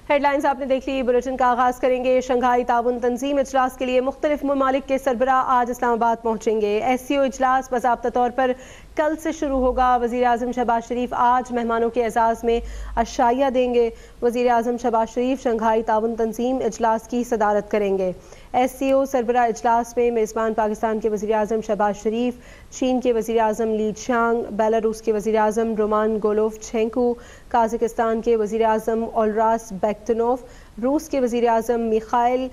Head lines آپ نے دیکھ لی، بلیٹن کا آغاز کریں گے۔ شنگھائی تعاون تنظیم اجلاس کے لیے مختلف ممالک کے سربراہ آج اسلام آباد پہنچیں گے۔ ایس سی او اجلاس باضابطہ طور پر کل سے شروع ہوگا۔ وزیر اعظم شہباز شریف آج مہمانوں کے اعزاز میں عشائیہ دیں گے۔ وزیر اعظم شہباز شریف شنگھائی تعاون تنظیم اجلاس کی صدارت کریں گے۔ ایس سی او سربراہ اجلاس میں میزبان پاکستان کے وزیر اعظم شہباز شریف، چین کے وزیر اعظم لی چیانگ، بیلاروس کے وزیر اعظم رومان گولوف چھینکو، قازقستان کے وزیر اعظم اولراس بیکتنوف، روس کے وزیر اعظم میخائل،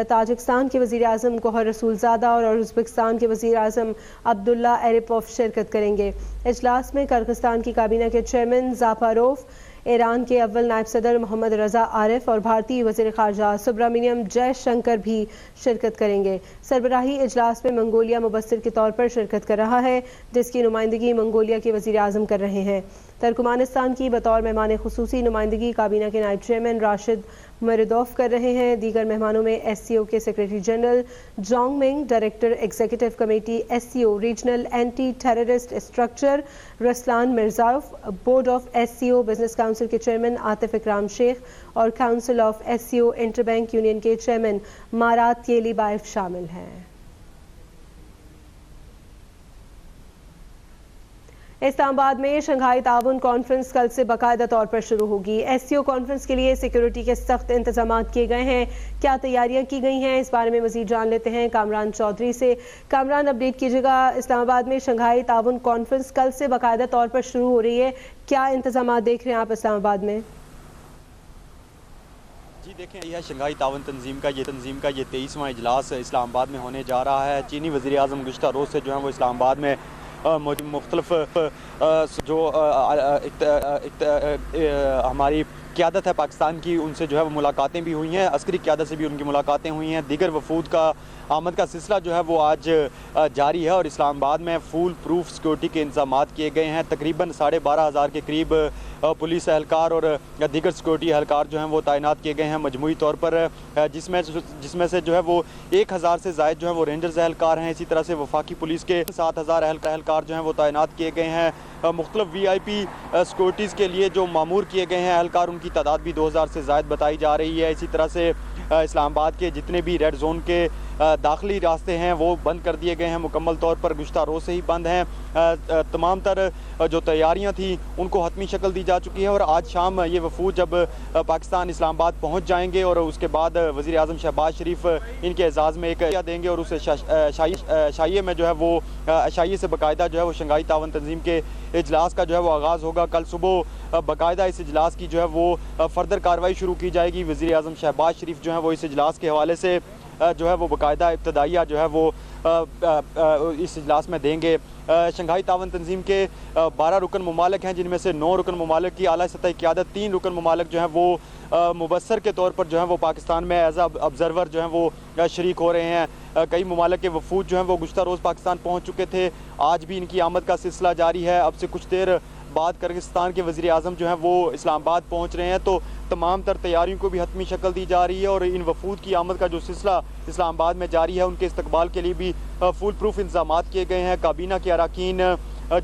تاجکستان کے وزیر اعظم گوہر رسول زادہ اور ازبکستان کے وزیر اعظم عبداللہ ایریپوف شرکت کریں گے۔ اجلاس میں کرغزستان کی کابینہ کے چیئرمین زاپاروف، ایران کے اول نائب صدر محمد رضا عارف اور بھارتی وزیر خارجہ سبرامنیم جے شنکر بھی شرکت کریں گے۔ سربراہی اجلاس میں منگولیا مبصر کے طور پر شرکت کر رہا ہے، جس کی نمائندگی منگولیا کے وزیر اعظم کر رہے ہیں۔ ترکمانستان کی بطور مہمان خصوصی نمائندگی کابینہ کے نائب چیئرمین راشد مردوف کر رہے ہیں۔ دیگر مہمانوں میں ایس سی او کے secretary general Zhang Ming, director executive committee S C O regional anti terrorist structure Ruslan Mirzaev, board of S C O business council کے چیئرمین عاطف اکرام شیخ اور council of S C O inter bank union کے chairman Marat Yelibayev شامل ہیں۔ اسلام آباد میں Shanghai تعاون conference کل سے باقاعدہ طور پر شروع ہوگی۔ ایس سی او کانفرنس کے لیے سیکیورٹی کے سخت انتظامات کیے گئے ہیں۔ کیا تیاریاں کی گئی ہیں، اس بارے میں مزید جان لیتے ہیں کامران چودھری سے۔ کامران، اپڈیٹ کیجیے گا، اسلام آباد میں شنگھائی تعاون کانفرنس کل سے باقاعدہ طور پر شروع ہو رہی ہے، کیا انتظامات دیکھ رہے ہیں آپ اسلام آباد میں؟ جی دیکھیں، یہ شنگھائی تعاون تنظیم کا یہ 23واں اجلاس اسلام آباد میں ہونے جا رہا ہے۔ چینی وزیر اعظم گزشتہ روز سے جو ہیں وہ اسلام آباد میں مختلف جو ہماری قیادت ہے پاکستان کی، ان سے جو ہے وہ ملاقاتیں بھی ہوئی ہیں، عسکری قیادت سے بھی ان کی ملاقاتیں ہوئی ہیں۔ دیگر وفود کا آمد کا سلسلہ جو ہے وہ آج جاری ہے اور اسلام آباد میں فول پروف سیکورٹی کے انتظامات کیے گئے ہیں۔ تقریباً 12,500 کے قریب پولیس اہلکار اور دیگر سیکورٹی اہلکار جو ہیں وہ تعینات کیے گئے ہیں مجموعی طور پر، جس میں سے جو ہے وہ 1,000 سے زائد جو ہیں وہ رینجرز اہلکار ہیں۔ اسی طرح سے وفاقی پولیس کے 7,000 اہلکار جو ہیں وہ تعینات کیے گئے ہیں۔ مختلف وی آئی پی سیکورٹیز کے لیے جو مامور کیے گئے ہیں اہلکار، ان کی تعداد بھی 2,000 سے زائد بتائی جا رہی ہے۔ اسی طرح سے اسلام آباد کے جتنے بھی ریڈ زون کے داخلی راستے ہیں وہ بند کر دیے گئے ہیں، مکمل طور پر گزشتہ روز سے ہی بند ہیں۔ تمام تر جو تیاریاں تھیں ان کو حتمی شکل دی جا چکی ہے اور آج شام یہ وفود جب پاکستان اسلام آباد پہنچ جائیں گے اور اس کے بعد وزیر اعظم شہباز شریف ان کے اعزاز میں ایک عشائیہ دیں گے اور اس عشائیے میں جو ہے وہ عشائیے سے باقاعدہ جو ہے وہ شنگھائی تعاون تنظیم کے اجلاس کا جو ہے وہ آغاز ہوگا۔ کل صبح باقاعدہ اس اجلاس کی جو ہے وہ فردر کارروائی شروع کی جائے گی۔ وزیر اعظم شہباز شریف جو ہے وہ اس اجلاس کے حوالے سے جو ہے وہ باقاعدہ ابتدائیہ جو ہے وہ اس اجلاس میں دیں گے۔ شنگھائی تعاون تنظیم کے 12 رکن ممالک ہیں، جن میں سے 9 رکن ممالک کی اعلیٰ سطحی قیادت، 3 رکن ممالک جو ہیں وہ مبصر کے طور پر جو ہیں وہ پاکستان میں ایز آبزرور جو ہیں وہ شریک ہو رہے ہیں۔ کئی ممالک کے وفود جو ہیں وہ گزشتہ روز پاکستان پہنچ چکے تھے، آج بھی ان کی آمد کا سلسلہ جاری ہے۔ اب سے کچھ دیر بعد کرغزستان کے وزیر اعظم جو ہیں وہ اسلام آباد پہنچ رہے ہیں، تو تمام تر تیاریوں کو بھی حتمی شکل دی جا رہی ہے اور ان وفود کی آمد کا جو سلسلہ اسلام آباد میں جاری ہے ان کے استقبال کے لیے بھی فول پروف انتظامات کیے گئے ہیں۔ کابینہ کے اراکین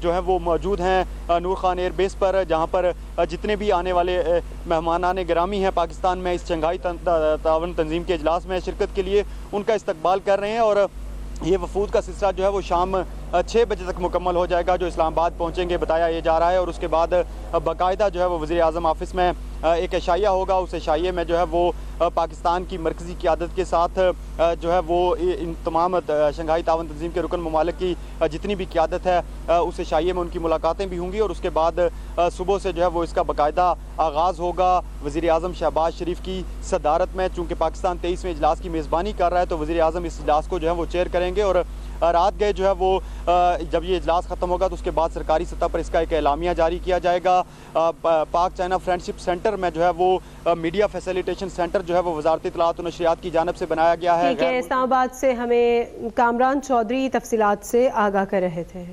جو ہیں وہ موجود ہیں نور خان ایئر بیس پر، جہاں پر جتنے بھی آنے والے مہمانان گرامی ہیں پاکستان میں اس شنگھائی تعاون تنظیم کے اجلاس میں شرکت کے لیے، ان کا استقبال کر رہے ہیں اور یہ وفود کا سلسلہ جو ہے وہ شام 6 بجے تک مکمل ہو جائے گا جو اسلام آباد پہنچیں گے، بتایا یہ جا رہا ہے۔ اور اس کے بعد باقاعدہ جو ہے وہ وزیر اعظم آفس میں ایک عشائیہ ہوگا، اس عشائیے میں جو ہے وہ پاکستان کی مرکزی قیادت کے ساتھ جو ہے وہ ان تمام شنگھائی تعاون تنظیم کے رکن ممالک کی جتنی بھی قیادت ہے اس عشائیے میں ان کی ملاقاتیں بھی ہوں گی اور اس کے بعد صبح سے جو ہے وہ اس کا باقاعدہ آغاز ہوگا وزیر اعظم شہباز شریف کی صدارت میں۔ چونکہ پاکستان 23ویں اجلاس کی میزبانی کر رہا ہے تو وزیر اعظم اس اجلاس کو جو ہے وہ چیئر کریں گے اور رات گئے جو ہے وہ جب یہ اجلاس ختم ہوگا تو اس کے بعد سرکاری سطح پر اس کا ایک اعلامیہ جاری کیا جائے گا۔ پاک چائنا فرینڈشپ سینٹر میں جو ہے وہ میڈیا فیسیلیٹیشن سینٹر جو ہے وہ وزارت اطلاعات و نشریات کی جانب سے بنایا گیا ہے۔ ٹھیک ہے، اسلام آباد سے ہمیں کامران چودھری تفصیلات سے آگاہ کر رہے تھے۔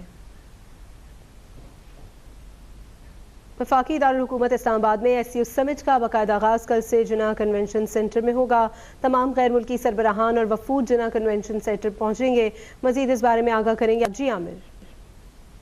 وفاقی دارالحکومت اسلام آباد میں ایس سی او سمٹ کا باقاعدہ آغاز کل سے جناح کنونشن سینٹر میں ہوگا۔ تمام غیر ملکی سربراہان اور وفود جناح کنونشن سینٹر پہنچیں گے۔ مزید اس بارے میں آگاہ کریں گے جی عامر۔